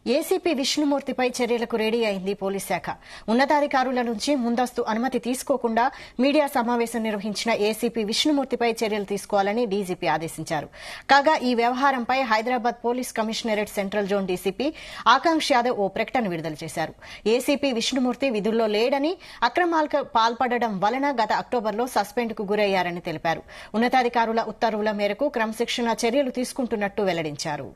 ACP విష్ణుమూర్తిపై చర్యలకు ready అయింది police శాఖ. ఉన్నతాధికారుల నుంచి ముందస్తు అనుమతి తీసుకోకుండా మీడియా సమావేశం నిర్వహించిన ఏసీపీ విష్ణుమూర్తిపై చర్యలు తీసుకోవాలని డీజీపీ ఆదేశించారు. కాగా ఈ వ్యవహారంపై Hyderabad police commissionerate central zone DCP Akanksh Yadav ఓ ప్రకటన విడుదల చేశారు. ఏసీపీ విష్ణుమూర్తి విధుల్లో లేడని, అక్రమాలకు పాల్పడడం వలన గత అక్టోబర్లో సస్పెండ్కు గురయ్యారని తెలిపారు. ఉన్నతాధికారుల ఉత్తర్వుల మేరకు క్రమశిక్షణా చర్యలు తీసుకుంటున్నట్టు వెల్లడించారు.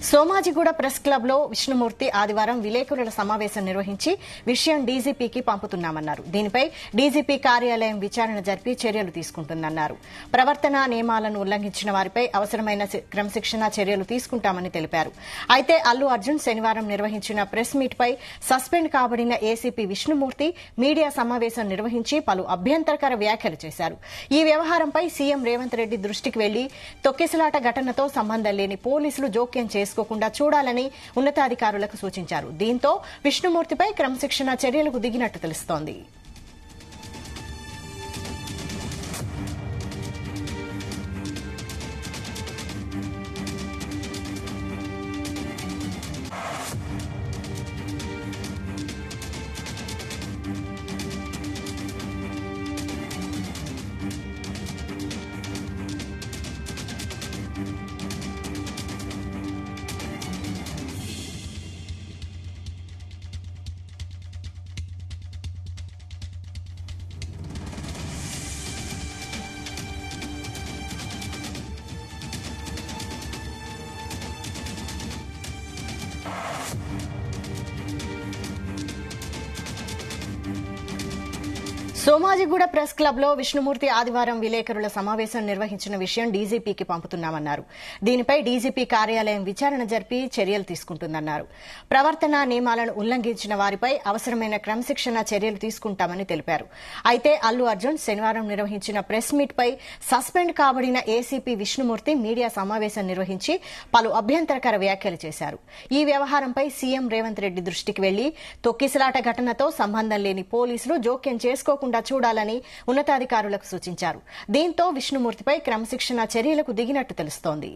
సోమాజిగూడ ప్రెస్ క్లబ్ లో విష్ణుమూర్తి ఆదివారం విలేకరుల సమావేశం నిర్వహించి విషయం డీజీపీకి పంపుతున్నామన్నారు. దీనిపై డీజీపీ కార్యాలయం విచారణ జరిపి చర్యలు తీసుకుంటుందన్నారు. ప్రవర్తనా నియమాలను ఉల్లంఘించిన వారిపై అవసరమైన క్రమశిక్షణా చర్యలు తీసుకుంటామని తెలిపారు. అయితే అల్లు అర్జున్ శనివారం నిర్వహించిన ప్రెస్ మీట్ పై సస్పెండ్ కాబడిన ఏసీపీ విష్ణుమూర్తి మీడియా సమావేశం నిర్వహించి పలు అభ్యంతరకర వ్యాఖ్యలు చేశారు. ఈ వ్యవహారంపై సీఎం రేవంత్ రెడ్డి దృష్టికి వెళ్లి తొక్కిసలాట ఘటనతో సంబంధం లేని పోలీసులు జోక్యం చేసుకోకుండా చూడాలని ఉన్నతాధికారులకు సూచించారు. దీంతో విష్ణుమూర్తిపై క్రమశిక్షణా చర్యలకు దిగినట్టు తెలుస్తోంది. సోమాజిగూడ ప్రెస్ క్లబ్ లో విష్ణుమూర్తి ఆదివారం విలేకరుల సమావేశం నిర్వహించిన విషయం డీజీపీకి పంపుతున్నామన్నారు. దీనిపై డీజీపీ కార్యాలయం విచారణ జరిపి చర్యలు తీసుకుంటుందన్నారు. ప్రవర్తనా నియమాలను ఉల్లంఘించిన వారిపై అవసరమైన క్రమశిక్షణా చర్యలు తీసుకుంటామని తెలిపారు. అయితే అల్లు అర్జున్ శనివారం నిర్వహించిన ప్రెస్ మీట్ పై సస్పెండ్ కాబడిన ఏసీపీ విష్ణుమూర్తి మీడియా సమావేశం నిర్వహించి పలు అభ్యంతరకర వ్యాఖ్యలు చేశారు. ఈ వ్యవహారంపై సీఎం రేవంత్ రెడ్డి దృష్టికి వెళ్లి తొక్కిసలాట ఘటనతో సంబంధం లేని పోలీసులు జోక్యం చేసుకోకుండా చూడాలని ఉన్నతాధికారులకు సూచించారు. దీంతో విష్ణుమూర్తిపై క్రమశిక్షణా చర్యలకు దిగినట్టు తెలుస్తోంది.